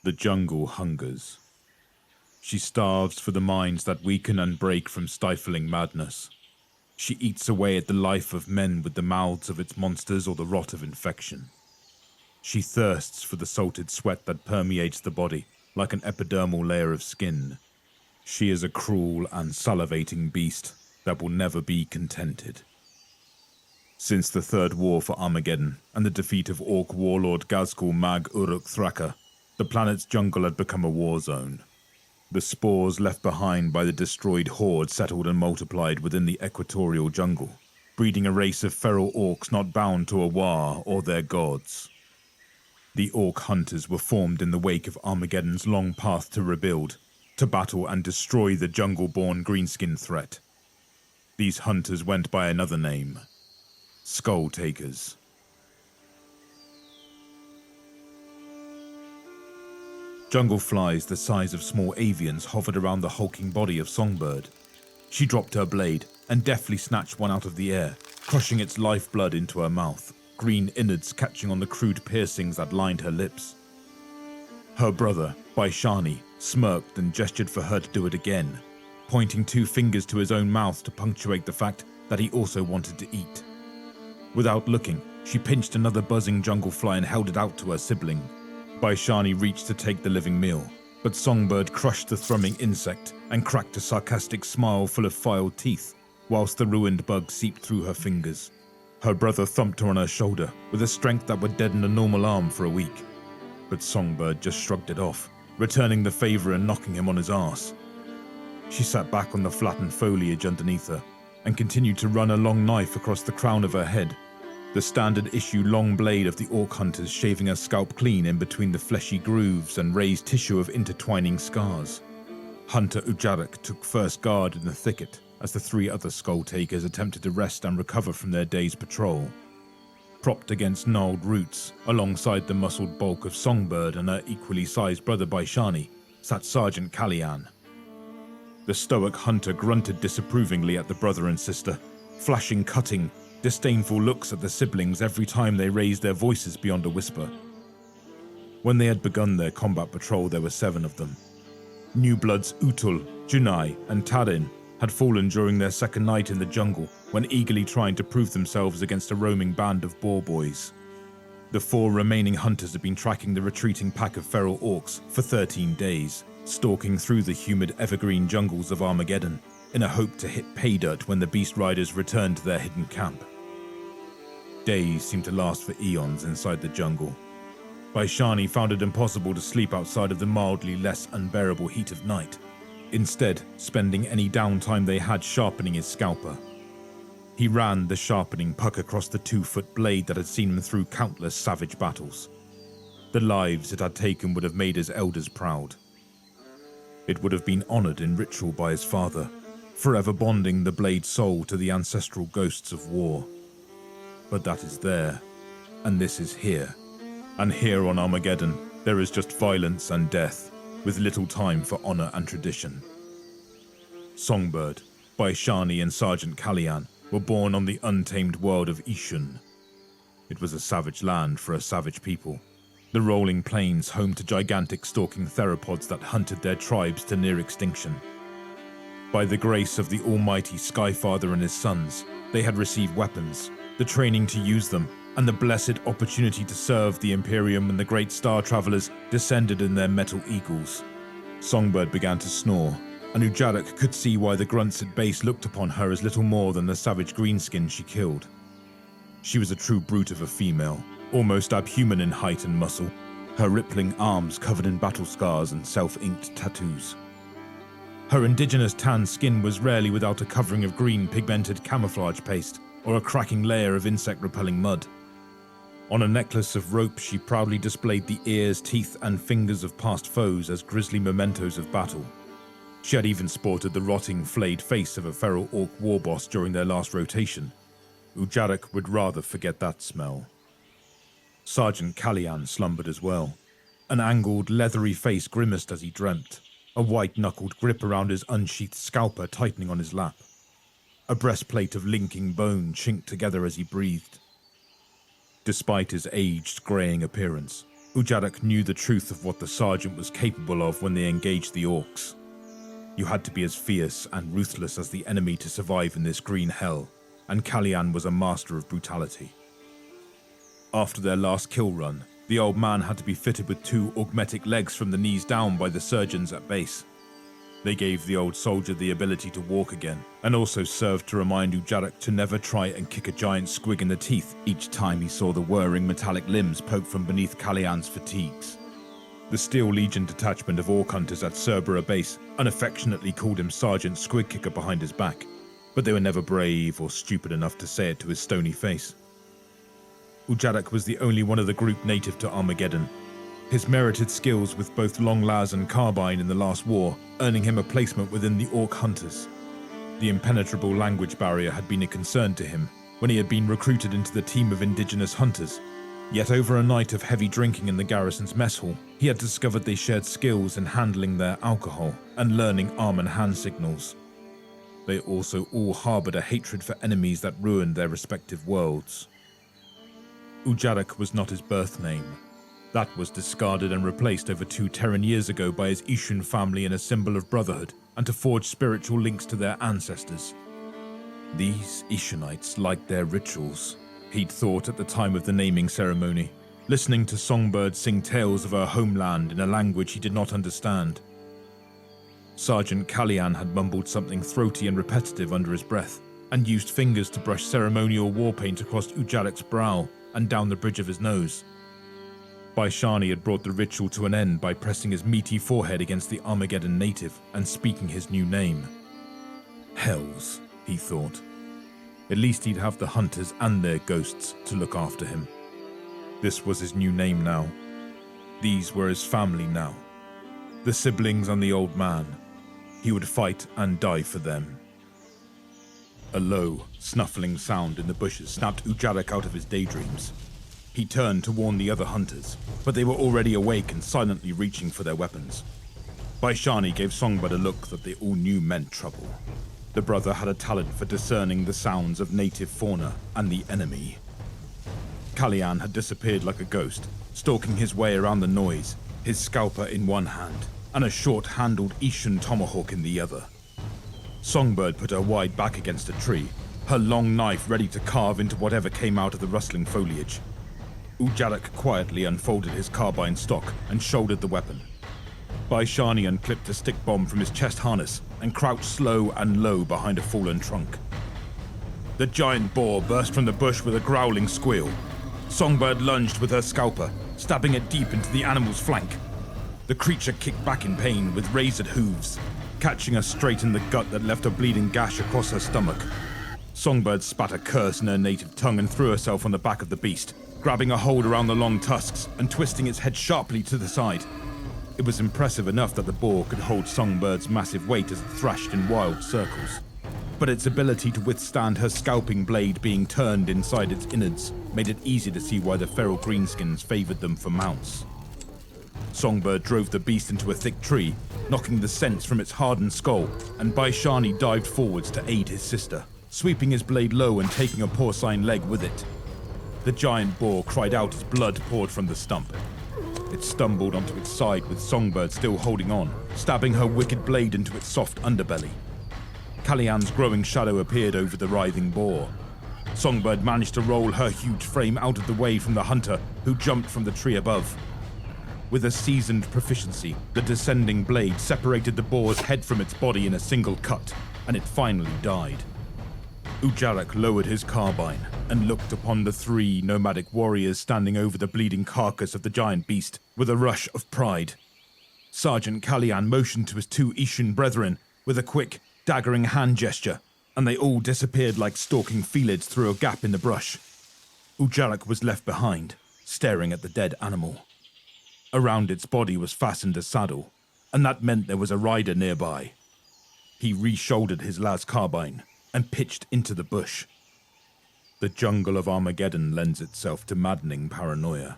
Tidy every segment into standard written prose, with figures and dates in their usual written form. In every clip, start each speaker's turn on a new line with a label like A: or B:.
A: The jungle hungers. She starves for the minds that weaken and break from stifling madness. She eats away at the life of men with the mouths of its monsters or the rot of infection. She thirsts for the salted sweat that permeates the body like an epidermal layer of skin. She is a cruel and salivating beast that will never be contented. Since the Third War for Armageddon and the defeat of Orc warlord Ghazghkull Mag Uruk Thraka, the planet's jungle had become a war zone. The spores left behind by the destroyed horde settled and multiplied within the equatorial jungle, breeding a race of feral orcs not bound to a war or their gods. The orc hunters were formed in the wake of Armageddon's long path to rebuild, to battle and destroy the jungle-born greenskin threat. These hunters went by another name: Skulltakers. Jungle flies the size of small avians hovered around the hulking body of Songbird. She dropped her blade and deftly snatched one out of the air, crushing its lifeblood into her mouth, green innards catching on the crude piercings that lined her lips. Her brother, Baishani, smirked and gestured for her to do it again, pointing 2 fingers to his own mouth to punctuate the fact that he also wanted to eat. Without looking, she pinched another buzzing jungle fly and held it out to her sibling. Baishani reached to take the living meal, but Songbird crushed the thrumming insect and cracked a sarcastic smile full of filed teeth, whilst the ruined bug seeped through her fingers. Her brother thumped her on her shoulder with a strength that would deaden a normal arm for a week, but Songbird just shrugged it off, returning the favor and knocking him on his arse. She sat back on the flattened foliage underneath her and continued to run a long knife across the crown of her head, the standard-issue long blade of the orc hunters shaving her scalp clean in between the fleshy grooves and raised tissue of intertwining scars. Hunter Ujarak took first guard in the thicket as the 3 other Skulltakers attempted to rest and recover from their day's patrol. Propped against gnarled roots, alongside the muscled bulk of Songbird and her equally sized brother Baishani, sat Sergeant Kalyan. The stoic hunter grunted disapprovingly at the brother and sister, flashing cutting, disdainful looks at the siblings every time they raised their voices beyond a whisper. When they had begun their combat patrol, there were 7 of them. New bloods Utul, Junai, and Tarin had fallen during their second night in the jungle when eagerly trying to prove themselves against a roaming band of boar boys. The 4 remaining hunters had been tracking the retreating pack of feral orcs for 13 days, stalking through the humid evergreen jungles of Armageddon in a hope to hit pay dirt when the beast riders returned to their hidden camp. Days seemed to last for eons inside the jungle. Baishani found it impossible to sleep outside of the mildly less unbearable heat of night, instead spending any downtime they had sharpening his scalper. He ran the sharpening puck across the 2-foot blade that had seen him through countless savage battles. The lives it had taken would have made his elders proud. It would have been honored in ritual by his father, forever bonding the blade's soul to the ancestral ghosts of war. But that is there, and this is here. And here on Armageddon, there is just violence and death, with little time for honor and tradition. Songbird, Baishani, and Sergeant Kalyan were born on the untamed world of Ishun. It was a savage land for a savage people, the rolling plains home to gigantic stalking theropods that hunted their tribes to near extinction. By the grace of the almighty Skyfather and his sons, they had received weapons, the training to use them, and the blessed opportunity to serve the Imperium when the great star travelers descended in their metal eagles. Songbird began to snore, and Ujarak could see why the grunts at base looked upon her as little more than the savage greenskin she killed. She was a true brute of a female, almost abhuman in height and muscle, her rippling arms covered in battle scars and self-inked tattoos. Her indigenous tan skin was rarely without a covering of green pigmented camouflage paste, or a cracking layer of insect-repelling mud. On a necklace of rope, she proudly displayed the ears, teeth, and fingers of past foes as grisly mementos of battle. She had even sported the rotting, flayed face of a feral orc war boss during their last rotation. Ujarak would rather forget that smell. Sergeant Kalyan slumbered as well. An angled, leathery face grimaced as he dreamt, a white-knuckled grip around his unsheathed scalper tightening on his lap. A breastplate of linking bone chinked together as he breathed. Despite his aged, greying appearance, Ujadak knew the truth of what the sergeant was capable of when they engaged the orcs. You had to be as fierce and ruthless as the enemy to survive in this green hell, and Kalyan was a master of brutality. After their last kill run, the old man had to be fitted with 2 augmetic legs from the knees down by the surgeons at base. They gave the old soldier the ability to walk again, and also served to remind Ujadak to never try and kick a giant squig in the teeth each time he saw the whirring metallic limbs poke from beneath Kalyan's fatigues. The Steel Legion detachment of orc hunters at Cerberus base unaffectionately called him Sergeant Squig Kicker behind his back, but they were never brave or stupid enough to say it to his stony face. Ujadak was the only one of the group native to Armageddon. His merited skills with both long las and carbine in the last war, earning him a placement within the Orc Hunters. The impenetrable language barrier had been a concern to him when he had been recruited into the team of indigenous hunters. Yet over a night of heavy drinking in the garrison's mess hall, he had discovered they shared skills in handling their alcohol and learning arm and hand signals. They also all harbored a hatred for enemies that ruined their respective worlds. Ujadak was not his birth name. That was discarded and replaced over 2 Terran years ago by his Ishun family in a symbol of brotherhood and to forge spiritual links to their ancestors. These Ishunites liked their rituals, he'd thought at the time of the naming ceremony, listening to songbirds sing tales of her homeland in a language he did not understand. Sergeant Kalyan had mumbled something throaty and repetitive under his breath, and used fingers to brush ceremonial war paint across Ujadak's brow and down the bridge of his nose. Baishani had brought the ritual to an end by pressing his meaty forehead against the Armageddon native and speaking his new name. Hells, he thought. At least he'd have the hunters and their ghosts to look after him. This was his new name now. These were his family now. The siblings and the old man. He would fight and die for them. A low, snuffling sound in the bushes snapped Ujadak out of his daydreams. He turned to warn the other hunters, but they were already awake and silently reaching for their weapons. Baishani gave Songbird a look that they all knew meant trouble. The brother had a talent for discerning the sounds of native fauna and the enemy. Kalyan had disappeared like a ghost, stalking his way around the noise, his scalper in one hand, and a short-handled Ishun tomahawk in the other. Songbird put her wide back against a tree, her long knife ready to carve into whatever came out of the rustling foliage. Ujadak quietly unfolded his carbine stock and shouldered the weapon. Baishani unclipped a stick bomb from his chest harness and crouched slow and low behind a fallen trunk. The giant boar burst from the bush with a growling squeal. Songbird lunged with her scalper, stabbing it deep into the animal's flank. The creature kicked back in pain with razored hooves, catching her straight in the gut that left a bleeding gash across her stomach. Songbird spat a curse in her native tongue and threw herself on the back of the beast, grabbing a hold around the long tusks and twisting its head sharply to the side. It was impressive enough that the boar could hold Songbird's massive weight as it thrashed in wild circles. But its ability to withstand her scalping blade being turned inside its innards made it easy to see why the feral greenskins favored them for mounts. Songbird drove the beast into a thick tree, knocking the sense from its hardened skull, and Baishani dived forwards to aid his sister, sweeping his blade low and taking a porcine leg with it. The giant boar cried out as blood poured from the stump. It stumbled onto its side with Songbird still holding on, stabbing her wicked blade into its soft underbelly. Kalyan's growing shadow appeared over the writhing boar. Songbird managed to roll her huge frame out of the way from the hunter, who jumped from the tree above. With a seasoned proficiency, the descending blade separated the boar's head from its body in a single cut, and it finally died. Ujadak lowered his carbine and looked upon the 3 nomadic warriors standing over the bleeding carcass of the giant beast with a rush of pride. Sergeant Kalyan motioned to his 2 Ishun brethren with a quick, daggering hand gesture, and they all disappeared like stalking felids through a gap in the brush. Ujadak was left behind, staring at the dead animal. Around its body was fastened a saddle, and that meant there was a rider nearby. He re-shouldered his las carbine and pitched into the bush. The jungle of Armageddon lends itself to maddening paranoia,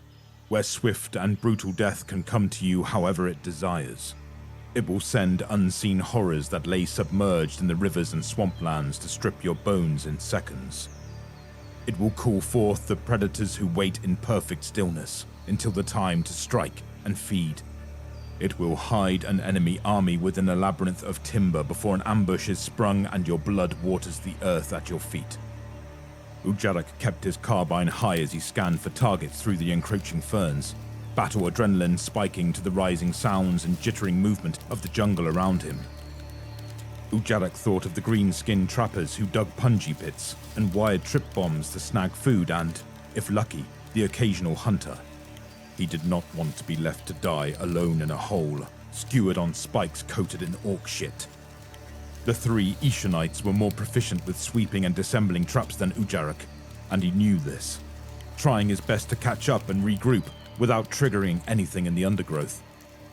A: where swift and brutal death can come to you however it desires. It will send unseen horrors that lay submerged in the rivers and swamplands to strip your bones in seconds. It will call forth the predators who wait in perfect stillness until the time to strike and feed. It will hide an enemy army within a labyrinth of timber before an ambush is sprung and your blood waters the earth at your feet. Ujarak kept his carbine high as he scanned for targets through the encroaching ferns, battle adrenaline spiking to the rising sounds and jittering movement of the jungle around him. Ujarak thought of the green-skinned trappers who dug punji pits and wired trip bombs to snag food and, if lucky, the occasional hunter. He did not want to be left to die alone in a hole, skewered on spikes coated in orc shit. The three Ishanites were more proficient with sweeping and disassembling traps than Ujarak, and he knew this, trying his best to catch up and regroup without triggering anything in the undergrowth.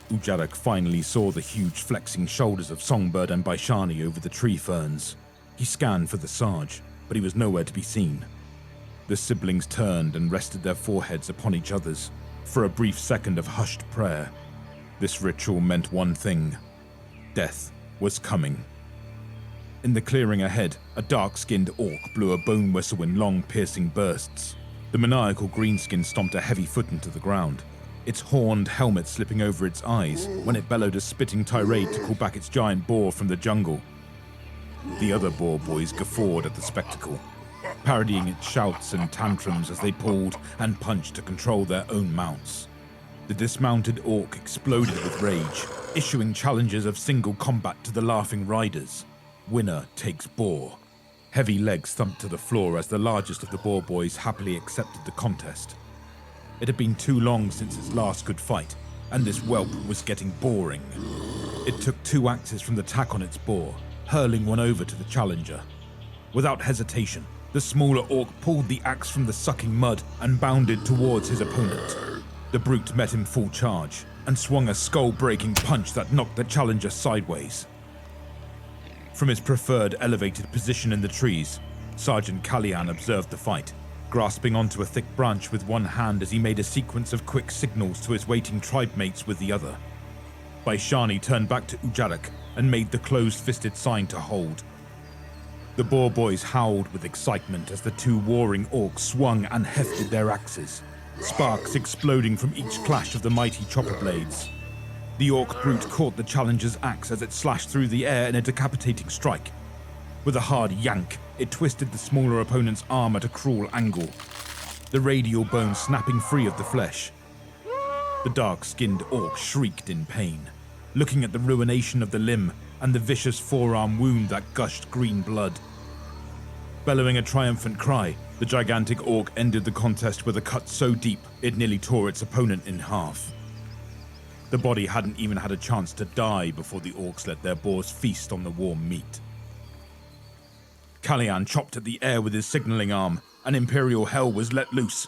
A: Ujarak finally saw the huge flexing shoulders of Songbird and Baishani over the tree ferns. He scanned for the Sarge, but he was nowhere to be seen. The siblings turned and rested their foreheads upon each other's for a brief second of hushed prayer. This ritual meant one thing: death was coming. In the clearing ahead, a dark-skinned orc blew a bone whistle in long, piercing bursts. The maniacal greenskin stomped a heavy foot into the ground, its horned helmet slipping over its eyes when it bellowed a spitting tirade to call back its giant boar from the jungle. The other boar boys guffawed at the spectacle, parodying its shouts and tantrums as they pulled and punched to control their own mounts. The dismounted orc exploded with rage, issuing challenges of single combat to the laughing riders. Winner takes boar. Heavy legs thumped to the floor as the largest of the boar boys happily accepted the contest. It had been too long since its last good fight, and this whelp was getting boring. It took 2 axes from the tack on its boar, hurling one over to the challenger. Without hesitation, the smaller orc pulled the axe from the sucking mud and bounded towards his opponent. The brute met him full charge and swung a skull-breaking punch that knocked the challenger sideways. From his preferred elevated position in the trees, Sergeant Kalyan observed the fight, grasping onto a thick branch with one hand as he made a sequence of quick signals to his waiting tribe mates with the other. Baishani turned back to Ujarak and made the closed-fisted sign to hold. The boar boys howled with excitement as the 2 warring orcs swung and hefted their axes, sparks exploding from each clash of the mighty chopper blades. The orc brute caught the challenger's axe as it slashed through the air in a decapitating strike. With a hard yank, it twisted the smaller opponent's arm at a cruel angle, the radial bone snapping free of the flesh. The dark-skinned orc shrieked in pain, looking at the ruination of the limb and the vicious forearm wound that gushed green blood. Bellowing a triumphant cry, the gigantic orc ended the contest with a cut so deep it nearly tore its opponent in half. The body hadn't even had a chance to die before the orcs let their boars feast on the warm meat. Kalyan chopped at the air with his signaling arm, and Imperial Hell was let loose.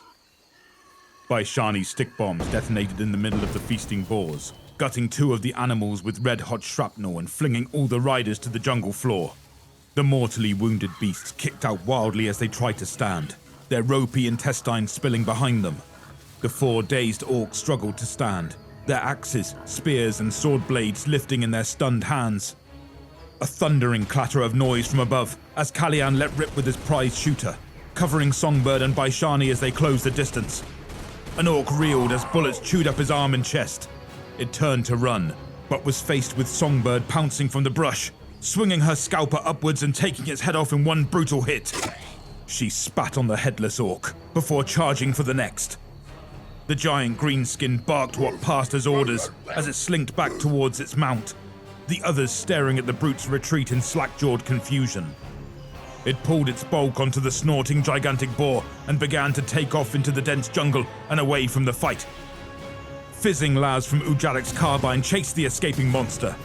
A: Baishani's stick bombs detonated in the middle of the feasting boars, gutting 2 of the animals with red-hot shrapnel and flinging all the riders to the jungle floor. The mortally wounded beasts kicked out wildly as they tried to stand, their ropey intestines spilling behind them. The 4 dazed orcs struggled to stand, their axes, spears, and sword blades lifting in their stunned hands. A thundering clatter of noise from above as Kalyan let rip with his prize shooter, covering Songbird and Baishani as they closed the distance. An orc reeled as bullets chewed up his arm and chest. It turned to run, but was faced with Songbird pouncing from the brush, swinging her scalper upwards and taking its head off in one brutal hit. She spat on the headless orc before charging for the next. The giant greenskin barked what passed as orders as it slinked back towards its mount, the others staring at the brute's retreat in slack-jawed confusion. It pulled its bulk onto the snorting gigantic boar and began to take off into the dense jungle and away from the fight. Fizzing las from Ujarak's carbine chased the escaping monster,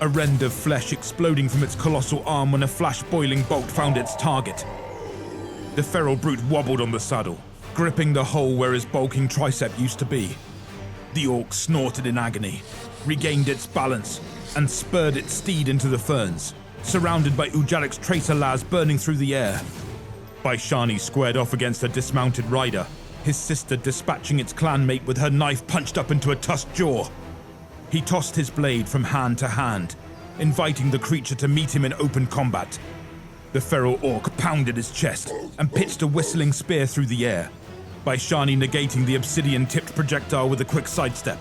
A: a rend of flesh exploding from its colossal arm when a flash-boiling bolt found its target. The feral brute wobbled on the saddle, gripping the hole where his bulking tricep used to be. The orc snorted in agony, regained its balance, and spurred its steed into the ferns, surrounded by Ujarak's tracer las burning through the air. Baishani squared off against a dismounted rider, his sister dispatching its clanmate with her knife punched up into a tusked jaw. He tossed his blade from hand to hand, inviting the creature to meet him in open combat. The feral orc pounded his chest and pitched a whistling spear through the air, Baishani negating the obsidian-tipped projectile with a quick sidestep.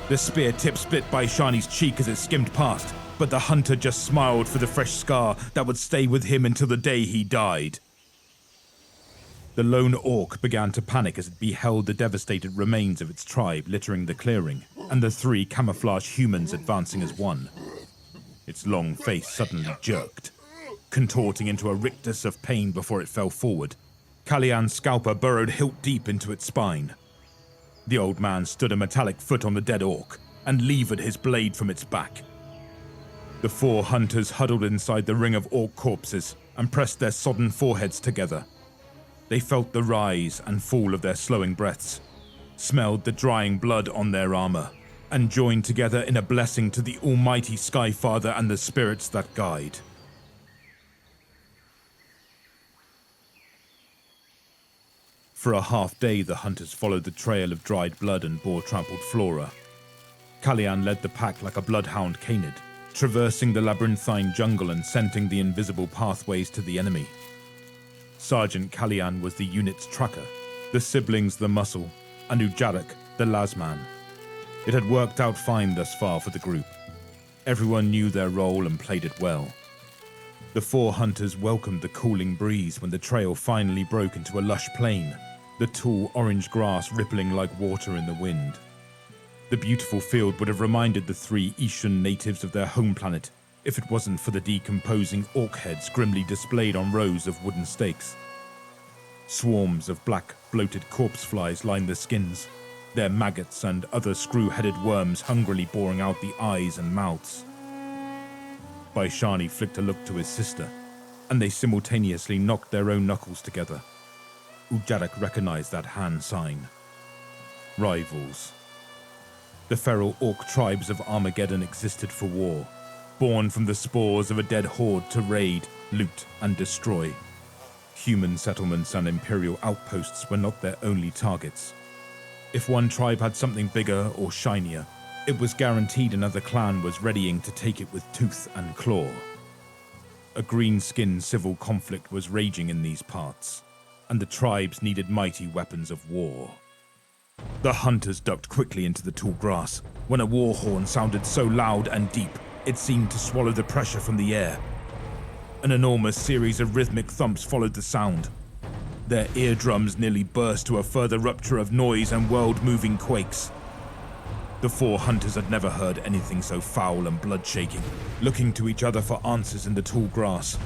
A: The spear tip split Baishani's cheek as it skimmed past, but the hunter just smiled for the fresh scar that would stay with him until the day he died. The lone orc began to panic as it beheld the devastated remains of its tribe littering the clearing, and the 3 camouflaged humans advancing as one. Its long face suddenly jerked, contorting into a rictus of pain before it fell forward. Kallian's scalper burrowed hilt deep into its spine. The old man stood a metallic foot on the dead orc and levered his blade from its back. The 4 hunters huddled inside the ring of orc corpses and pressed their sodden foreheads together. They felt the rise and fall of their slowing breaths, smelled the drying blood on their armor, and joined together in a blessing to the almighty Skyfather and the spirits that guide. For a half day, the hunters followed the trail of dried blood and boar-trampled flora. Kallian led the pack like a bloodhound canid, traversing the labyrinthine jungle and scenting the invisible pathways to the enemy. Sergeant Kallian was the unit's tracker, the siblings the muscle, and Ujarak the lasman. It had worked out fine thus far for the group. Everyone knew their role and played it well. The 4 hunters welcomed the cooling breeze when the trail finally broke into a lush plain, the tall orange grass rippling like water in the wind. The beautiful field would have reminded the 3 Ishan natives of their home planet, if it wasn't for the decomposing orc heads grimly displayed on rows of wooden stakes. Swarms of black, bloated corpse flies lined the skins, their maggots and other screw-headed worms hungrily boring out the eyes and mouths. Baishani flicked a look to his sister, and they simultaneously knocked their own knuckles together. Ujarak recognized that hand sign. Rivals. The feral orc tribes of Armageddon existed for war, born from the spores of a dead horde to raid, loot, and destroy. Human settlements and imperial outposts were not their only targets. If one tribe had something bigger or shinier, it was guaranteed another clan was readying to take it with tooth and claw. A green-skinned civil conflict was raging in these parts, and the tribes needed mighty weapons of war. The hunters ducked quickly into the tall grass when a war horn sounded so loud and deep it seemed to swallow the pressure from the air. An enormous series of rhythmic thumps followed the sound. Their eardrums nearly burst to a further rupture of noise and world-moving quakes. The 4 hunters had never heard anything so foul and blood-shaking, looking to each other for answers in the tall grass.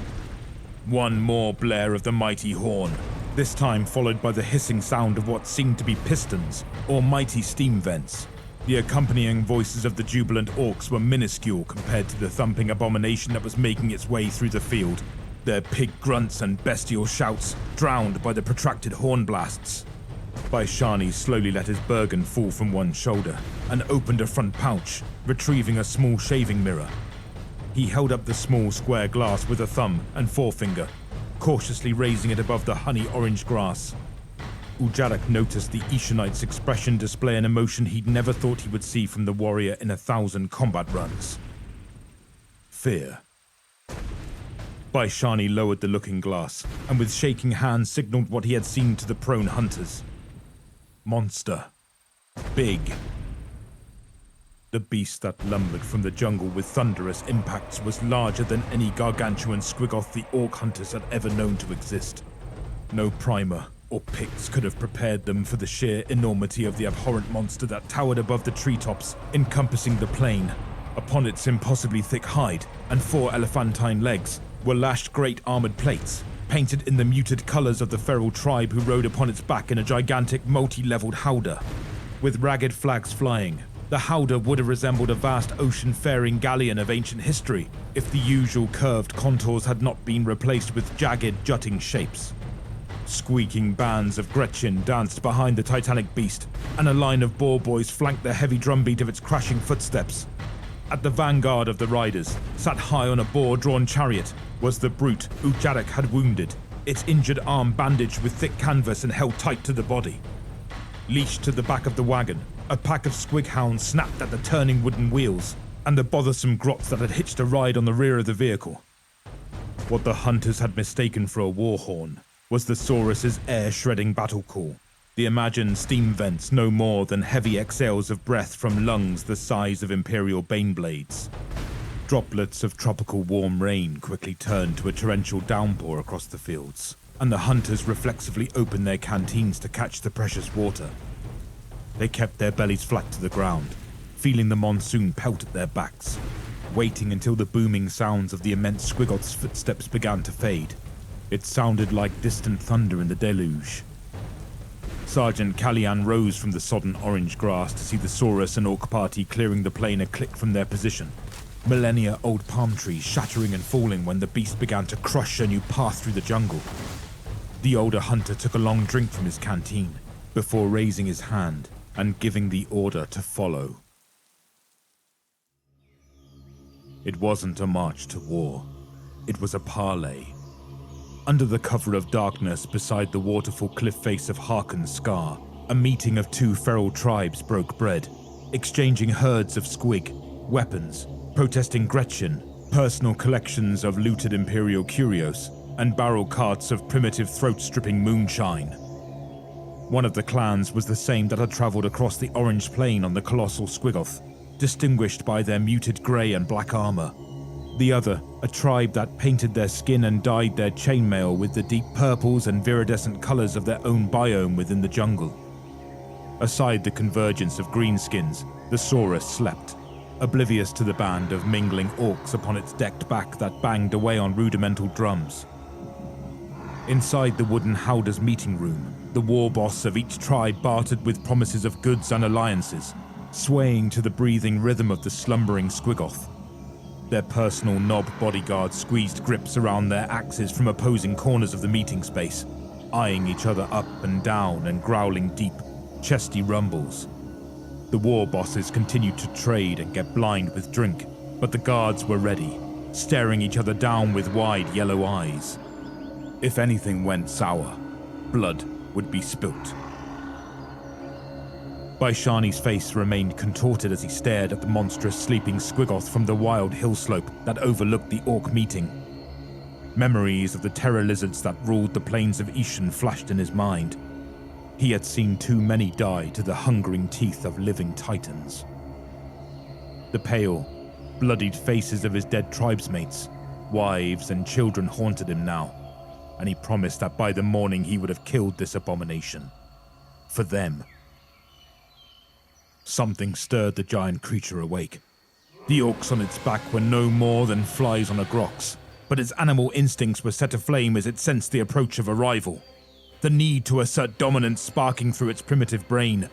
A: One more blare of the mighty horn, this time followed by the hissing sound of what seemed to be pistons or mighty steam vents. The accompanying voices of the jubilant orcs were minuscule compared to the thumping abomination that was making its way through the field, their pig grunts and bestial shouts drowned by the protracted horn blasts. Baishani slowly let his burgan fall from one shoulder and opened a front pouch, retrieving a small shaving mirror. He held up the small square glass with a thumb and forefinger, cautiously raising it above the honey-orange grass. Ujarak noticed the Ishanite's expression display an emotion he'd never thought he would see from the warrior in 1,000 combat runs. Fear. Baishani lowered the looking glass, and with shaking hands signaled what he had seen to the prone hunters. Monster. Big. The beast that lumbered from the jungle with thunderous impacts was larger than any gargantuan squigoth the orc hunters had ever known to exist. No primer or Picts could have prepared them for the sheer enormity of the abhorrent monster that towered above the treetops, encompassing the plain. Upon its impossibly thick hide and 4 elephantine legs were lashed great armored plates, painted in the muted colors of the feral tribe who rode upon its back in a gigantic multi-leveled howdah. With ragged flags flying, the howdah would have resembled a vast ocean-faring galleon of ancient history if the usual curved contours had not been replaced with jagged, jutting shapes. Squeaking bands of Gretchen danced behind the titanic beast, and a line of boar boys flanked the heavy drumbeat of its crashing footsteps. At the vanguard of the riders, sat high on a boar-drawn chariot, was the brute Ujarak had wounded, its injured arm bandaged with thick canvas and held tight to the body. Leashed to the back of the wagon, a pack of squig hounds snapped at the turning wooden wheels and the bothersome grots that had hitched a ride on the rear of the vehicle. What the hunters had mistaken for a war horn was the Saurus's air-shredding battle call. The imagined steam vents no more than heavy exhales of breath from lungs the size of Imperial Baneblades. Droplets of tropical warm rain quickly turned to a torrential downpour across the fields, and the hunters reflexively opened their canteens to catch the precious water. They kept their bellies flat to the ground, feeling the monsoon pelt at their backs, waiting until the booming sounds of the immense Squiggoth's footsteps began to fade. It sounded like distant thunder in the deluge. Sergeant Callian rose from the sodden orange grass to see the Saurus and Orc party clearing the plain a click from their position. Millennia-old palm trees shattering and falling when the beast began to crush a new path through the jungle. The older hunter took a long drink from his canteen before raising his hand and giving the order to follow. It wasn't a march to war. It was a parlay. Under the cover of darkness beside the waterfall cliff face of Harkon's Scar, a meeting of two feral tribes broke bread, exchanging herds of squig, weapons, protesting Gretchen, personal collections of looted Imperial curios, and barrel carts of primitive throat-stripping moonshine. One of the clans was the same that had traveled across the Orange Plain on the colossal Squiggoth, distinguished by their muted grey and black armor. The other, a tribe that painted their skin and dyed their chainmail with the deep purples and viridescent colors of their own biome within the jungle. Aside the convergence of greenskins, the Saurus slept, oblivious to the band of mingling orcs upon its decked back that banged away on rudimental drums. Inside the wooden Howder's meeting room, the war boss of each tribe bartered with promises of goods and alliances, swaying to the breathing rhythm of the slumbering Squiggoth. Their personal knob bodyguards squeezed grips around their axes from opposing corners of the meeting space, eyeing each other up and down and growling deep, chesty rumbles. The war bosses continued to trade and get blind with drink, but the guards were ready, staring each other down with wide yellow eyes. If anything went sour, blood would be spilt. Baishani's face remained contorted as he stared at the monstrous sleeping Squiggoth from the wild hill slope that overlooked the orc meeting. Memories of the terror lizards that ruled the plains of Ishan flashed in his mind. He had seen too many die to the hungering teeth of living titans. The pale, bloodied faces of his dead tribesmates, wives and children haunted him now, and he promised that by the morning he would have killed this abomination. For them. Something stirred the giant creature awake. The orcs on its back were no more than flies on a grox, but its animal instincts were set aflame as it sensed the approach of a rival. The need to assert dominance sparking through its primitive brain.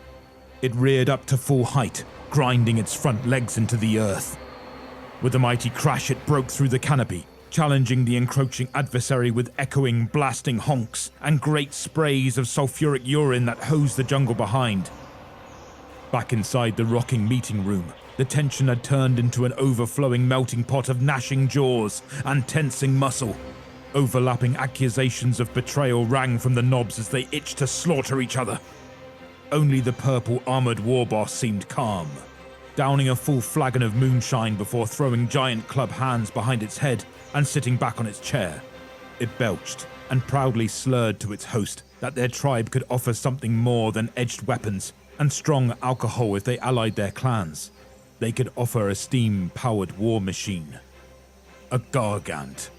A: It reared up to full height, grinding its front legs into the earth. With a mighty crash, it broke through the canopy, challenging the encroaching adversary with echoing, blasting honks and great sprays of sulfuric urine that hosed the jungle behind. Back inside the rocking meeting room, the tension had turned into an overflowing melting pot of gnashing jaws and tensing muscle. Overlapping accusations of betrayal rang from the knobs as they itched to slaughter each other. Only the purple armored war boss seemed calm, downing a full flagon of moonshine before throwing giant club hands behind its head and sitting back on its chair. It belched and proudly slurred to its host that their tribe could offer something more than edged weapons and strong alcohol if they allied their clans. They could offer a steam-powered war machine. A gargant.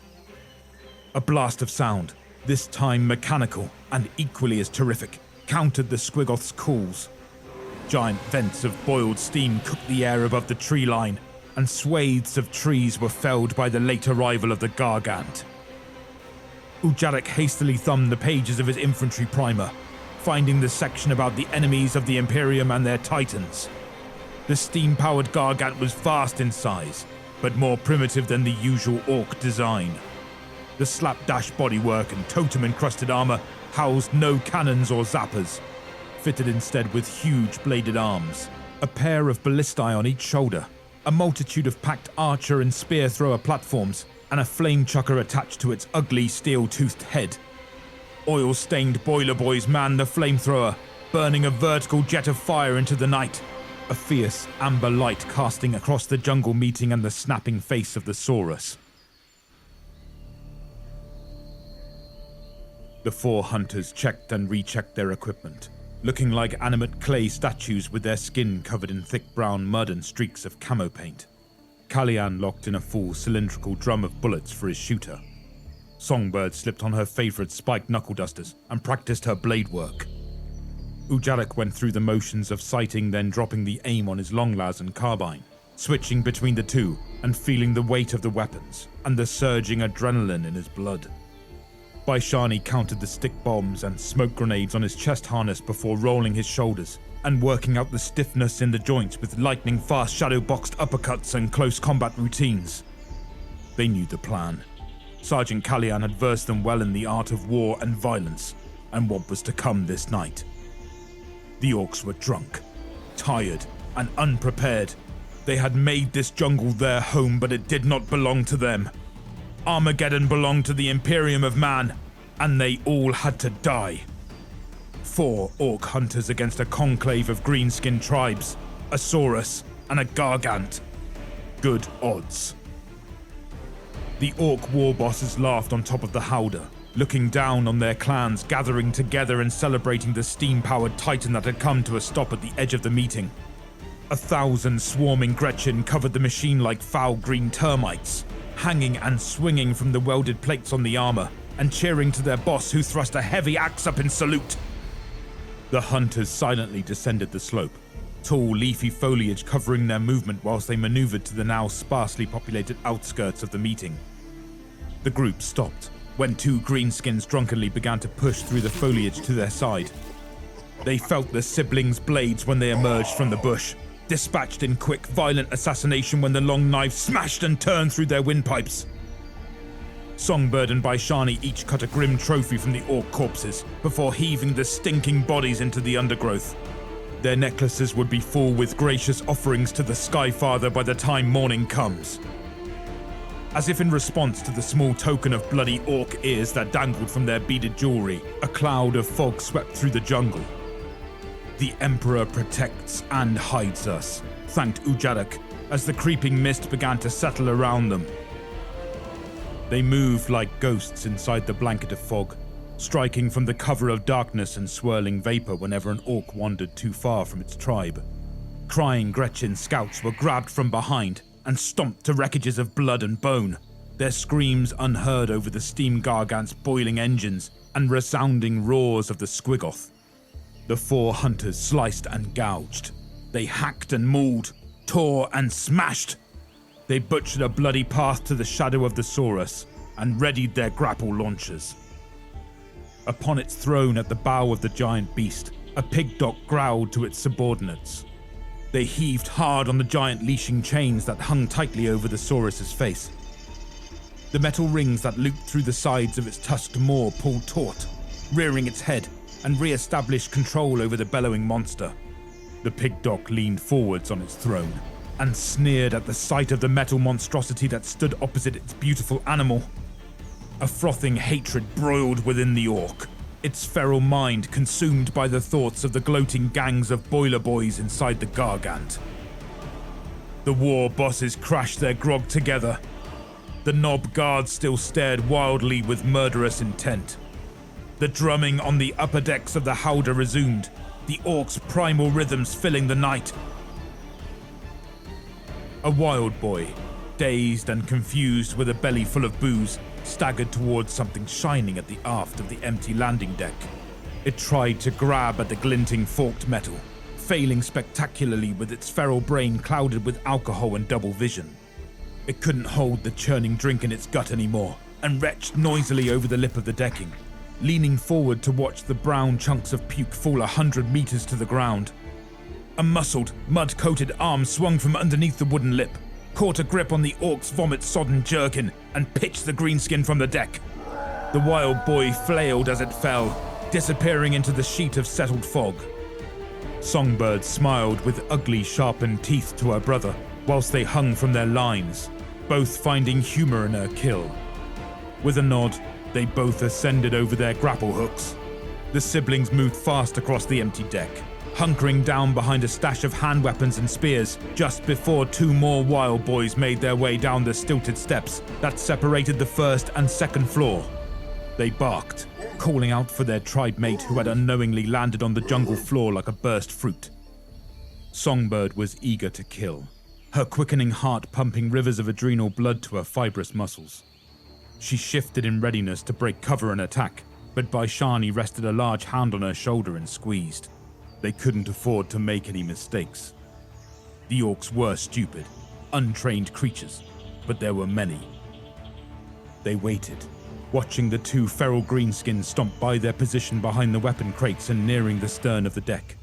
A: A blast of sound, this time mechanical and equally as terrific, countered the Squiggoth's calls. Giant vents of boiled steam cooked the air above the tree line, and swathes of trees were felled by the late arrival of the gargant. Ujarik hastily thumbed the pages of his infantry primer, finding the section about the enemies of the Imperium and their titans. The steam-powered gargant was vast in size, but more primitive than the usual orc design. The slapdash bodywork and totem-encrusted armor housed no cannons or zappers, fitted instead with huge bladed arms, a pair of ballistae on each shoulder, a multitude of packed archer and spear thrower platforms, and a flame chucker attached to its ugly steel-toothed head. Oil-stained boiler boys manned the flamethrower, burning a vertical jet of fire into the night, a fierce amber light casting across the jungle meeting and the snapping face of the Saurus. The 4 hunters checked and rechecked their equipment, looking like animate clay statues with their skin covered in thick brown mud and streaks of camo paint. Kalyan locked in a full cylindrical drum of bullets for his shooter. Songbird slipped on her favorite spiked knuckle dusters and practiced her blade work. Ujarak went through the motions of sighting, then dropping the aim on his longlas and carbine, switching between the two and feeling the weight of the weapons and the surging adrenaline in his blood. Baishani counted the stick bombs and smoke grenades on his chest harness before rolling his shoulders and working out the stiffness in the joints with lightning-fast shadow-boxed uppercuts and close combat routines. They knew the plan. Sergeant Kalyan had versed them well in the art of war and violence, and what was to come this night. The orcs were drunk, tired, and unprepared. They had made this jungle their home, but it did not belong to them. Armageddon belonged to the Imperium of Man, and they all had to die. 4 orc hunters against a conclave of green-skinned tribes, a Saurus, and a Gargant. Good odds. The orc war bosses laughed on top of the howdah, looking down on their clans gathering together and celebrating the steam-powered titan that had come to a stop at the edge of the meeting. 1,000 swarming Gretchen covered the machine like foul green termites, hanging and swinging from the welded plates on the armor, and cheering to their boss who thrust a heavy axe up in salute. The hunters silently descended the slope, tall leafy foliage covering their movement whilst they maneuvered to the now sparsely populated outskirts of the meeting. The group stopped when 2 greenskins drunkenly began to push through the foliage to their side. They felt the siblings' blades when they emerged from the bush, dispatched in quick, violent assassination when the long knives smashed and turned through their windpipes. Songbird and Baishani each cut a grim trophy from the orc corpses before heaving the stinking bodies into the undergrowth. Their necklaces would be full with gracious offerings to the Skyfather by the time morning comes. As if in response to the small token of bloody orc ears that dangled from their beaded jewelry, a cloud of fog swept through the jungle. The Emperor protects and hides us, thanked Ujarak, as the creeping mist began to settle around them. They moved like ghosts inside the blanket of fog, striking from the cover of darkness and swirling vapor whenever an orc wandered too far from its tribe. Crying Gretchen scouts were grabbed from behind and stomped to wreckages of blood and bone, their screams unheard over the steam gargant's boiling engines and resounding roars of the squigoth. The 4 hunters sliced and gouged. They hacked and mauled, tore and smashed. They butchered a bloody path to the shadow of the Saurus and readied their grapple launchers. Upon its throne at the bow of the giant beast, a pig-doc growled to its subordinates. They heaved hard on the giant leashing chains that hung tightly over the Saurus's face. The metal rings that looped through the sides of its tusked maw pulled taut, rearing its head, and re-established control over the bellowing monster. The pig-doc leaned forwards on its throne and sneered at the sight of the metal monstrosity that stood opposite its beautiful animal. A frothing hatred broiled within the orc, its feral mind consumed by the thoughts of the gloating gangs of boiler boys inside the gargant. The war bosses crashed their grog together. The knob guards still stared wildly with murderous intent. The drumming on the upper decks of the howdah resumed, the orcs' primal rhythms filling the night. A wild boy, dazed and confused with a belly full of booze, staggered towards something shining at the aft of the empty landing deck. It tried to grab at the glinting forked metal, failing spectacularly with its feral brain clouded with alcohol and double vision. It couldn't hold the churning drink in its gut anymore, and retched noisily over the lip of the decking, leaning forward to watch the brown chunks of puke fall 100 meters to the ground. A muscled, mud-coated arm swung from underneath the wooden lip, caught a grip on the orc's vomit-sodden jerkin, and pitched the greenskin from the deck. The wild boy flailed as it fell, disappearing into the sheet of settled fog. Songbird smiled with ugly, sharpened teeth to her brother, whilst they hung from their lines, both finding humor in her kill. With a nod, they both ascended over their grapple hooks. The siblings moved fast across the empty deck, hunkering down behind a stash of hand weapons and spears just before 2 more wild boys made their way down the stilted steps that separated the first and second floor. They barked, calling out for their tribe mate who had unknowingly landed on the jungle floor like a burst fruit. Songbird was eager to kill, her quickening heart pumping rivers of adrenal blood to her fibrous muscles. She shifted in readiness to break cover and attack, but Baishani rested a large hand on her shoulder and squeezed. They couldn't afford to make any mistakes. The orcs were stupid, untrained creatures, but there were many. They waited, watching the two feral greenskins stomp by their position behind the weapon crates and nearing the stern of the deck.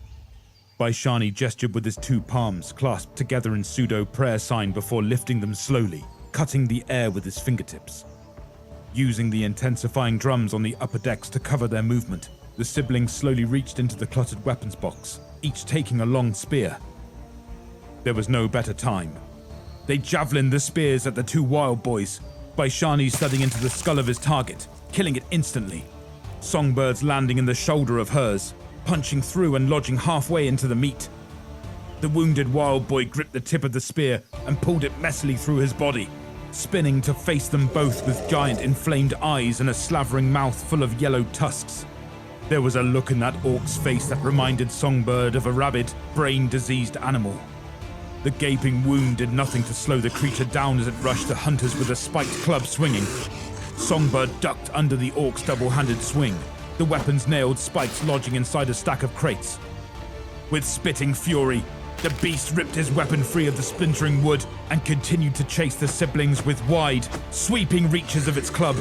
A: Baishani gestured with his two palms clasped together in pseudo-prayer sign before lifting them slowly, cutting the air with his fingertips. Using the intensifying drums on the upper decks to cover their movement, the siblings slowly reached into the cluttered weapons box, each taking a long spear. There was no better time. They javelined the spears at the two wild boys, Baishani studding into the skull of his target, killing it instantly. Songbird's landing in the shoulder of hers, punching through and lodging halfway into the meat. The wounded wild boy gripped the tip of the spear and pulled it messily through his body, spinning to face them both with giant inflamed eyes and a slavering mouth full of yellow tusks. There was a look in that orc's face that reminded Songbird of a rabid, brain-diseased animal. The gaping wound did nothing to slow the creature down as it rushed the hunters with a spiked club swinging. Songbird ducked under the orc's double-handed swing, the weapon's nailed spikes lodging inside a stack of crates. With spitting fury, the beast ripped his weapon free of the splintering wood and continued to chase the siblings with wide, sweeping reaches of its club.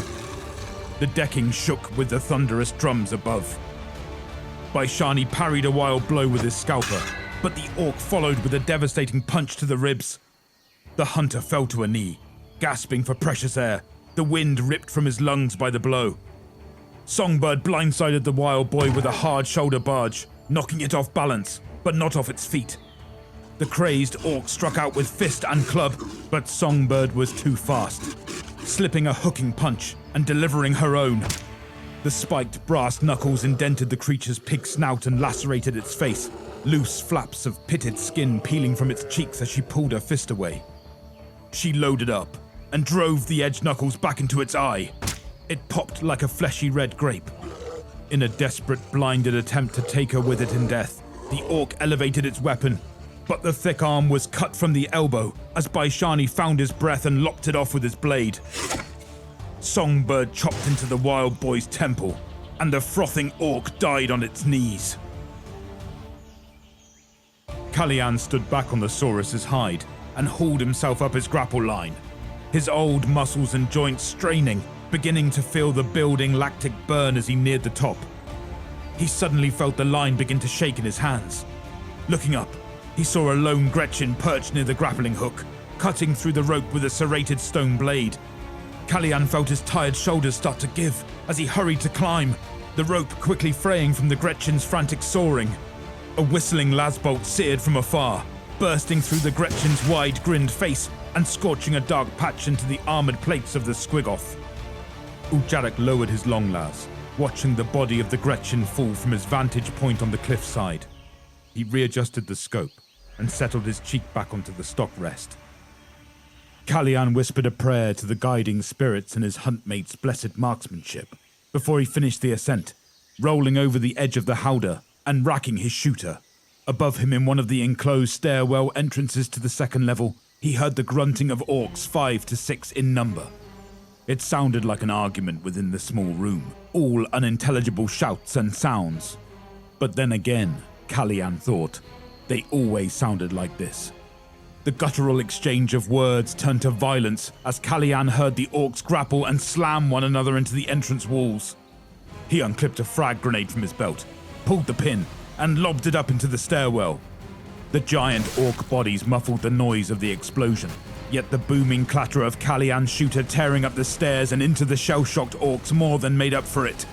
A: The decking shook with the thunderous drums above. Baishani parried a wild blow with his scalper, but the orc followed with a devastating punch to the ribs. The hunter fell to a knee, gasping for precious air, the wind ripped from his lungs by the blow. Songbird blindsided the wild boy with a hard shoulder barge, knocking it off balance, but not off its feet. The crazed orc struck out with fist and club, but Songbird was too fast, slipping a hooking punch and delivering her own. The spiked brass knuckles indented the creature's pig snout and lacerated its face, loose flaps of pitted skin peeling from its cheeks as she pulled her fist away. She loaded up and drove the edge knuckles back into its eye. It popped like a fleshy red grape. In a desperate, blinded attempt to take her with it in death, the orc elevated its weapon, but the thick arm was cut from the elbow as Baishani found his breath and lopped it off with his blade. Songbird chopped into the wild boy's temple, and the frothing orc died on its knees. Kalyan stood back on the Saurus's hide and hauled himself up his grapple line, his old muscles and joints straining, beginning to feel the building lactic burn as he neared the top. He suddenly felt the line begin to shake in his hands. Looking up, he saw a lone Gretchen perched near the grappling hook, cutting through the rope with a serrated stone blade. Kalyan felt his tired shoulders start to give as he hurried to climb, the rope quickly fraying from the Gretchen's frantic soaring. A whistling lasbolt seared from afar, bursting through the Gretchen's wide-grinned face and scorching a dark patch into the armored plates of the Squigoth. Ujarak lowered his long las, watching the body of the Gretchen fall from his vantage point on the cliffside. He readjusted the scope and settled his cheek back onto the stock rest. Kalyan whispered a prayer to the guiding spirits and his huntmate's blessed marksmanship before he finished the ascent, rolling over the edge of the howdah and racking his shooter. Above him in one of the enclosed stairwell entrances to the second level, he heard the grunting of orcs 5 to 6 in number. It sounded like an argument within the small room, all unintelligible shouts and sounds. But then again, Kalyan thought, they always sounded like this. The guttural exchange of words turned to violence as Kalyan heard the orcs grapple and slam one another into the entrance walls. He unclipped a frag grenade from his belt, pulled the pin, and lobbed it up into the stairwell. The giant orc bodies muffled the noise of the explosion, yet the booming clatter of Kalyan's shooter tearing up the stairs and into the shell-shocked orcs more than made up for it.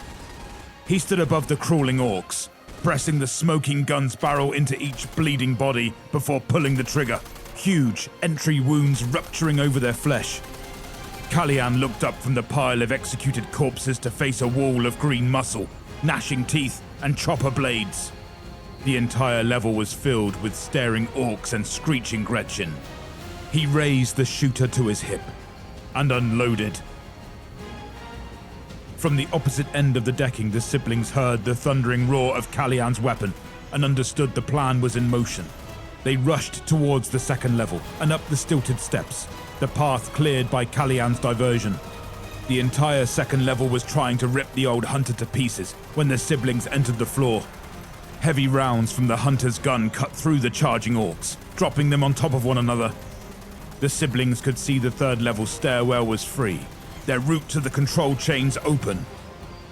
A: He stood above the crawling orcs, pressing the smoking gun's barrel into each bleeding body before pulling the trigger, huge entry wounds rupturing over their flesh. Kalyan looked up from the pile of executed corpses to face a wall of green muscle, gnashing teeth, and chopper blades. The entire level was filled with staring orcs and screeching Gretchen. He raised the shooter to his hip and unloaded. From the opposite end of the decking, the siblings heard the thundering roar of Kallian's weapon and understood the plan was in motion. They rushed towards the second level and up the stilted steps, the path cleared by Kallian's diversion. The entire second level was trying to rip the old hunter to pieces when the siblings entered the floor. Heavy rounds from the hunter's gun cut through the charging orcs, dropping them on top of one another. The siblings could see the third level stairwell was free, their route to the control chains open.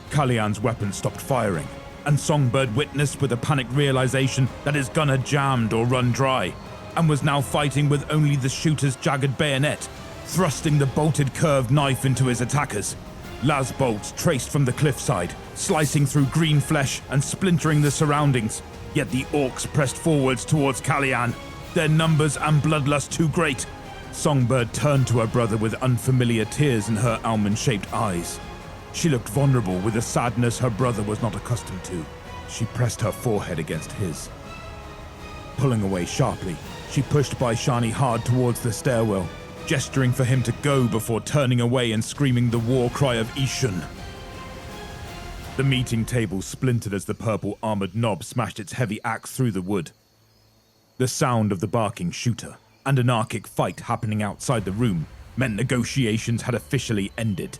A: Kallian's weapon stopped firing, and Songbird witnessed with a panicked realization that his gun had jammed or run dry, and was now fighting with only the shooter's jagged bayonet, thrusting the bolted curved knife into his attackers. Las bolts traced from the cliffside, slicing through green flesh and splintering the surroundings, yet the orcs pressed forwards towards Kallian, their numbers and bloodlust too great. Songbird turned to her brother with unfamiliar tears in her almond-shaped eyes. She looked vulnerable with a sadness her brother was not accustomed to. She pressed her forehead against his. Pulling away sharply, she pushed Baishani hard towards the stairwell, gesturing for him to go before turning away and screaming the war cry of Ishun. The meeting table splintered as the purple armored knob smashed its heavy axe through the wood. The sound of the barking shooter and an anarchic fight happening outside the room meant negotiations had officially ended.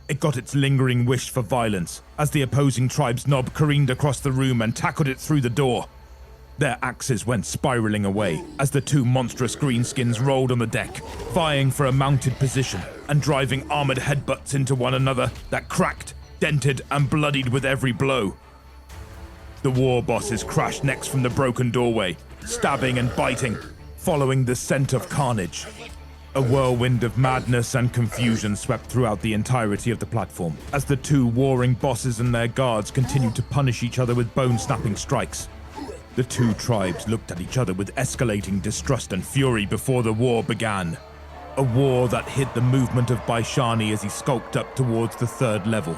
A: It got its lingering wish for violence as the opposing tribe's knob careened across the room and tackled it through the door. Their axes went spiraling away as the two monstrous greenskins rolled on the deck, vying for a mounted position and driving armored headbutts into one another that cracked, dented, and bloodied with every blow. The war bosses crashed next from the broken doorway, stabbing and biting, following the scent of carnage. A whirlwind of madness and confusion swept throughout the entirety of the platform as the two warring bosses and their guards continued to punish each other with bone-snapping strikes. The two tribes looked at each other with escalating distrust and fury before the war began. A war that hid the movement of Baishani as he skulked up towards the third level.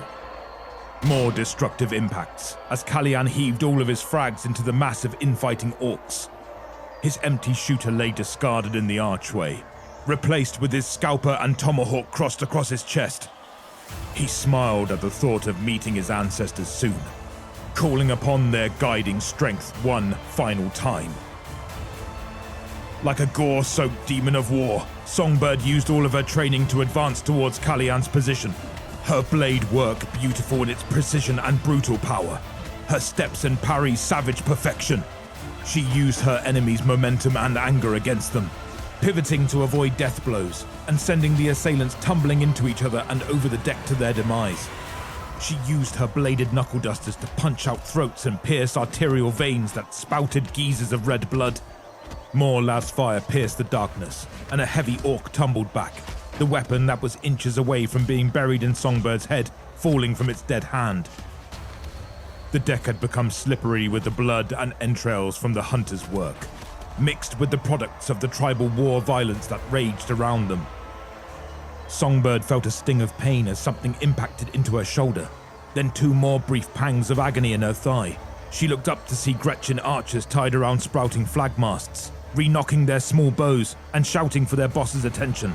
A: More destructive impacts as Kallian heaved all of his frags into the mass of infighting orcs. His empty shooter lay discarded in the archway, replaced with his scalper and tomahawk crossed across his chest. He smiled at the thought of meeting his ancestors soon, calling upon their guiding strength one final time. Like a gore-soaked demon of war, Songbird used all of her training to advance towards Kallian's position. Her blade work beautiful in its precision and brutal power. Her steps and parries savage perfection. She used her enemies' momentum and anger against them, pivoting to avoid death blows and sending the assailants tumbling into each other and over the deck to their demise. She used her bladed knuckle dusters to punch out throats and pierce arterial veins that spouted geysers of red blood. More las fire pierced the darkness, and a heavy orc tumbled back, the weapon that was inches away from being buried in Songbird's head, falling from its dead hand. The deck had become slippery with the blood and entrails from the hunter's work, mixed with the products of the tribal war violence that raged around them. Songbird felt a sting of pain as something impacted into her shoulder, then two more brief pangs of agony in her thigh. She looked up to see Gretchen archers tied around sprouting flag masts, re-knocking their small bows and shouting for their boss's attention.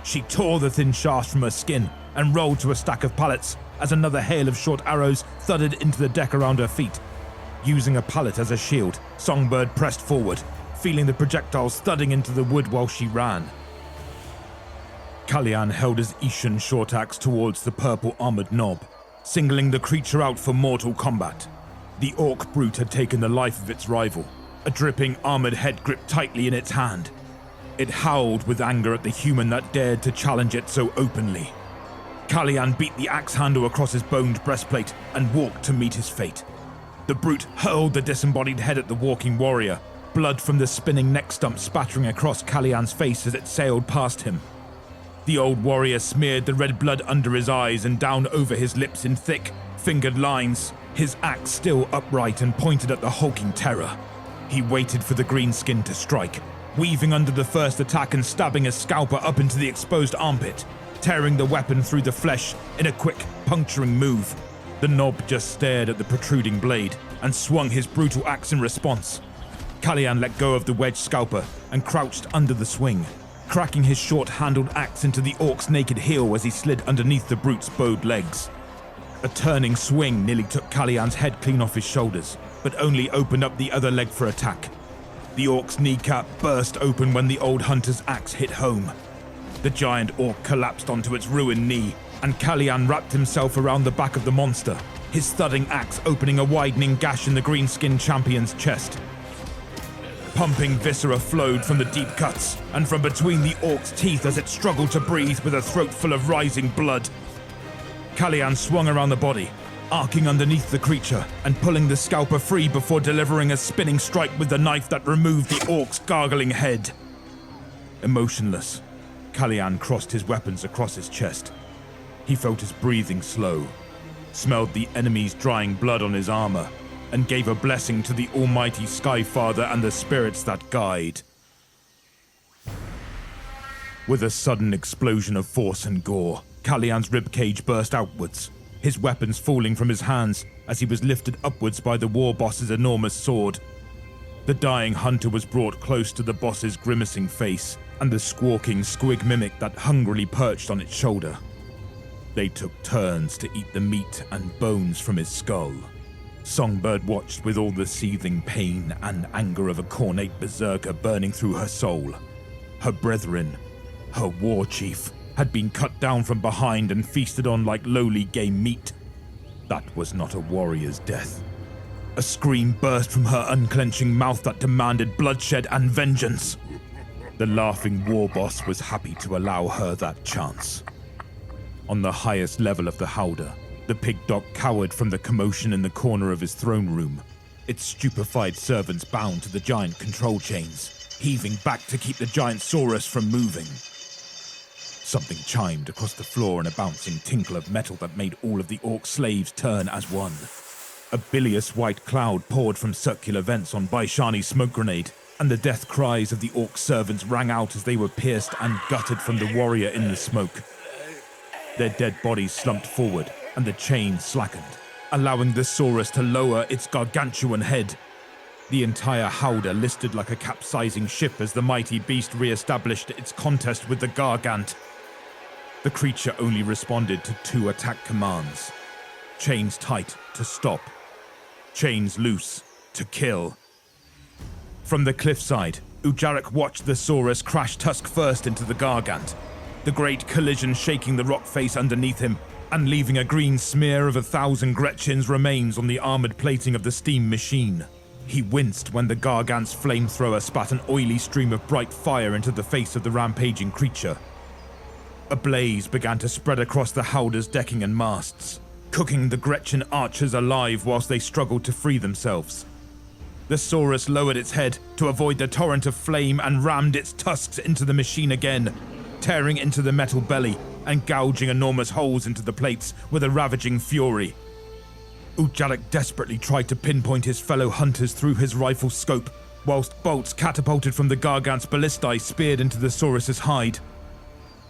A: She tore the thin shafts from her skin and rolled to a stack of pallets as another hail of short arrows thudded into the deck around her feet. Using a pallet as a shield, Songbird pressed forward, feeling the projectiles thudding into the wood while she ran. Kallian held his Ishun short axe towards the purple armored knob, singling the creature out for mortal combat. The orc brute had taken the life of its rival, a dripping armored head gripped tightly in its hand. It howled with anger at the human that dared to challenge it so openly. Kallian beat the axe handle across his boned breastplate and walked to meet his fate. The brute hurled the disembodied head at the walking warrior, blood from the spinning neck stump spattering across Kallian's face as it sailed past him. The old warrior smeared the red blood under his eyes and down over his lips in thick, fingered lines, his axe still upright and pointed at the hulking terror. He waited for the greenskin to strike, weaving under the first attack and stabbing his scalper up into the exposed armpit, tearing the weapon through the flesh in a quick, puncturing move. The knob just stared at the protruding blade and swung his brutal axe in response. Kallian let go of the wedged scalper and crouched under the swing, cracking his short-handled axe into the orc's naked heel as he slid underneath the brute's bowed legs. A turning swing nearly took Kallian's head clean off his shoulders, but only opened up the other leg for attack. The orc's kneecap burst open when the old hunter's axe hit home. The giant orc collapsed onto its ruined knee, and Kallian wrapped himself around the back of the monster, his thudding axe opening a widening gash in the green-skinned champion's chest. Pumping viscera flowed from the deep cuts, and from between the orc's teeth as it struggled to breathe with a throat full of rising blood. Kallian swung around the body, arcing underneath the creature and pulling the scalper free before delivering a spinning strike with the knife that removed the orc's gargling head. Emotionless, Kallian crossed his weapons across his chest. He felt his breathing slow, smelled the enemy's drying blood on his armor, and gave a blessing to the almighty Skyfather and the spirits that guide. With a sudden explosion of force and gore, Kallian's ribcage burst outwards, his weapons falling from his hands as he was lifted upwards by the war boss's enormous sword. The dying hunter was brought close to the boss's grimacing face and the squawking squig mimic that hungrily perched on its shoulder. They took turns to eat the meat and bones from his skull. Songbird watched with all the seething pain and anger of a cornate berserker burning through her soul. Her brethren, her war chief, had been cut down from behind and feasted on like lowly game meat. That was not a warrior's death. A scream burst from her unclenching mouth that demanded bloodshed and vengeance. The laughing war boss was happy to allow her that chance. On the highest level of the howdah, the pig dog cowered from the commotion in the corner of his throne room, its stupefied servants bound to the giant control chains, heaving back to keep the giant saurus from moving. Something chimed across the floor in a bouncing tinkle of metal that made all of the orc slaves turn as one. A bilious white cloud poured from circular vents on Baishani's smoke grenade, and the death cries of the orc servants rang out as they were pierced and gutted from the warrior in the smoke. Their dead bodies slumped forward, and the chain slackened, allowing the saurus to lower its gargantuan head. The entire howdah listed like a capsizing ship as the mighty beast re-established its contest with the gargant. The creature only responded to 2 attack commands. Chains tight to stop. Chains loose to kill. From the cliffside, Ujarak watched the saurus crash tusk first into the gargant, the great collision shaking the rock face underneath him and leaving a green smear of 1,000 Gretchen's remains on the armored plating of the steam machine. He winced when the gargant's flamethrower spat an oily stream of bright fire into the face of the rampaging creature. A blaze began to spread across the howdah's decking and masts, cooking the Gretchen archers alive whilst they struggled to free themselves. The saurus lowered its head to avoid the torrent of flame and rammed its tusks into the machine again, tearing into the metal belly and gouging enormous holes into the plates with a ravaging fury. Ujarak desperately tried to pinpoint his fellow hunters through his rifle scope, whilst bolts catapulted from the gargant's ballistae speared into the saurus's hide.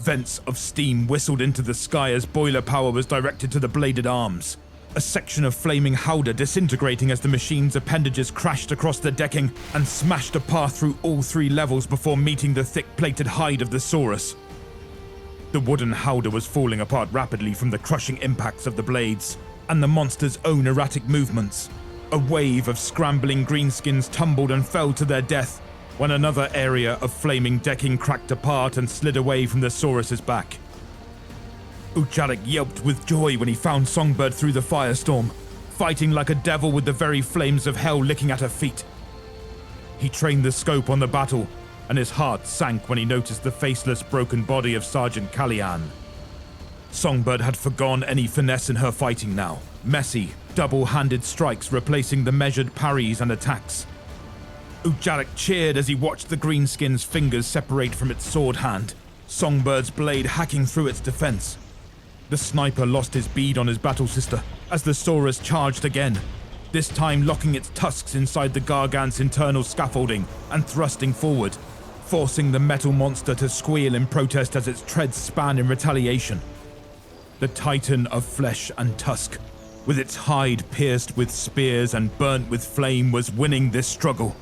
A: Vents of steam whistled into the sky as boiler power was directed to the bladed arms, a section of flaming howdah disintegrating as the machine's appendages crashed across the decking and smashed a path through all 3 levels before meeting the thick plated hide of the saurus. The wooden howdah was falling apart rapidly from the crushing impacts of the blades and the monster's own erratic movements. A wave of scrambling greenskins tumbled and fell to their death when another area of flaming decking cracked apart and slid away from the saurus's back. Ujarak yelped with joy when he found Songbird through the firestorm, fighting like a devil with the very flames of hell licking at her feet. He trained the scope on the battle, and his heart sank when he noticed the faceless, broken body of Sergeant Kallian. Songbird had forgone any finesse in her fighting now, messy, double-handed strikes replacing the measured parries and attacks. Ujarak cheered as he watched the greenskin's fingers separate from its sword hand, Songbird's blade hacking through its defense. The sniper lost his bead on his battle sister as the saurus charged again, this time locking its tusks inside the gargant's internal scaffolding and thrusting forward, forcing the metal monster to squeal in protest as its treads span in retaliation. The titan of flesh and tusk, with its hide pierced with spears and burnt with flame, was winning this struggle.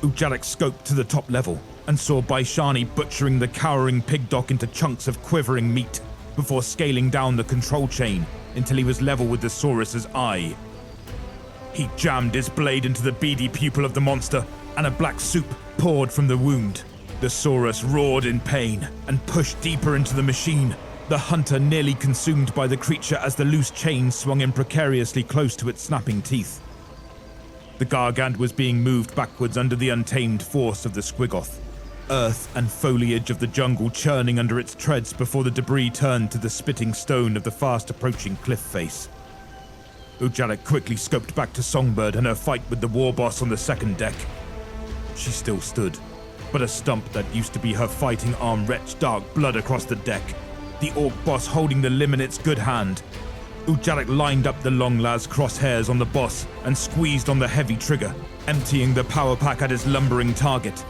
A: Ujarak scoped to the top level, and saw Baishani butchering the cowering pigdog into chunks of quivering meat before scaling down the control chain until he was level with the Saurus's eye. He jammed his blade into the beady pupil of the monster, and a black soup poured from the wound. The Saurus roared in pain and pushed deeper into the machine, the hunter nearly consumed by the creature as the loose chain swung in precariously close to its snapping teeth. The gargant was being moved backwards under the untamed force of the squigoth, earth and foliage of the jungle churning under its treads before the debris turned to the spitting stone of the fast-approaching cliff face. Ujalik quickly scoped back to Songbird and her fight with the war boss on the second deck. She still stood, but a stump that used to be her fighting arm retched dark blood across the deck, the orc boss holding the limb in its good hand. Ujalik lined up the long las's crosshairs on the boss and squeezed on the heavy trigger, emptying the power pack at his lumbering target.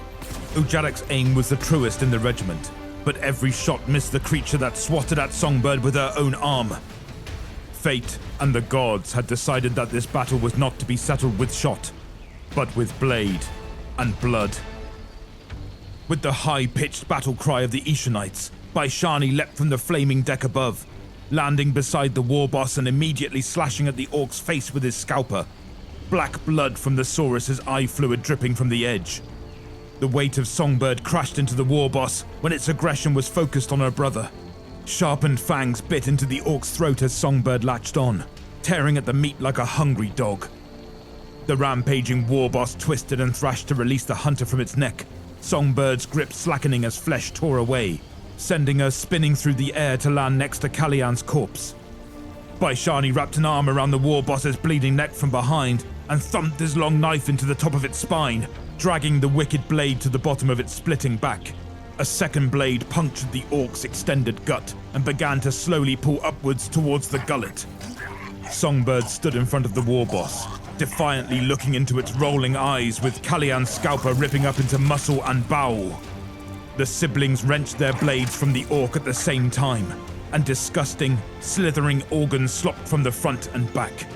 A: Ujalik's aim was the truest in the regiment, but every shot missed the creature that swatted at Songbird with her own arm. Fate and the gods had decided that this battle was not to be settled with shot, but with blade and blood. With the high-pitched battle cry of the Ishanites, Baishani leapt from the flaming deck above, landing beside the war boss and immediately slashing at the orc's face with his scalper, black blood from the Saurus's eye fluid dripping from the edge. The weight of Songbird crashed into the war boss when its aggression was focused on her brother. Sharpened fangs bit into the orc's throat as Songbird latched on, tearing at the meat like a hungry dog. The rampaging war boss twisted and thrashed to release the hunter from its neck, Songbird's grip slackening as flesh tore away, sending her spinning through the air to land next to Kallian's corpse. Baishani wrapped an arm around the war boss's bleeding neck from behind and thumped his long knife into the top of its spine, dragging the wicked blade to the bottom of its splitting back. A second blade punctured the orc's extended gut and began to slowly pull upwards towards the gullet. Songbird stood in front of the war boss, defiantly looking into its rolling eyes with Kallian's scalper ripping up into muscle and bowel. The siblings wrenched their blades from the orc at the same time, and disgusting, slithering organs slopped from the front and back.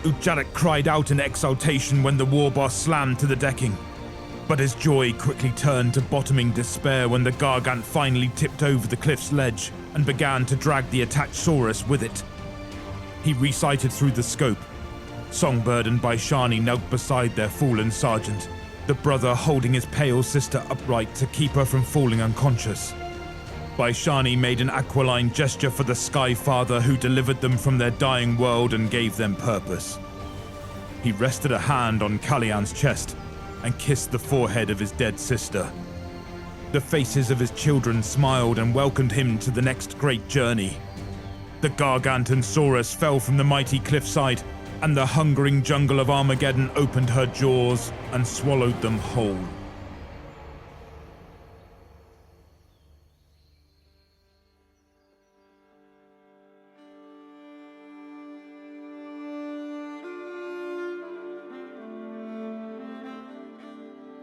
A: Ujalik cried out in exultation when the war boss slammed to the decking, but his joy quickly turned to bottoming despair when the gargant finally tipped over the cliff's ledge and began to drag the attached Saurus with it. He resighted through the scope. Songbird and Baishani knelt beside their fallen sergeant, the brother holding his pale sister upright to keep her from falling unconscious. Baishani made an aquiline gesture for the Sky Father who delivered them from their dying world and gave them purpose. He rested a hand on Kallian's chest and kissed the forehead of his dead sister. The faces of his children smiled and welcomed him to the next great journey. The gargant and Saurus fell from the mighty cliffside, and the hungering jungle of Armageddon opened her jaws and swallowed them whole.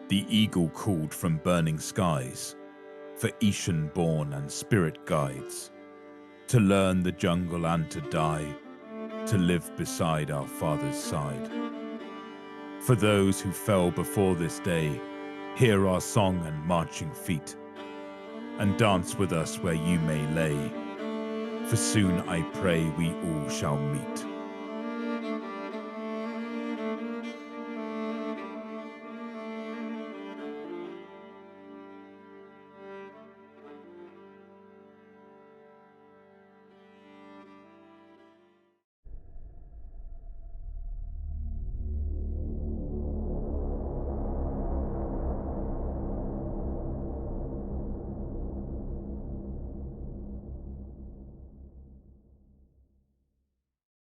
A: The eagle called from burning skies, for Ishan-born and spirit guides, to learn the jungle and to die, to live beside our Father's side. For those who fell before this day, hear our song and marching feet, and dance with us where you may lay, for soon I pray we all shall meet.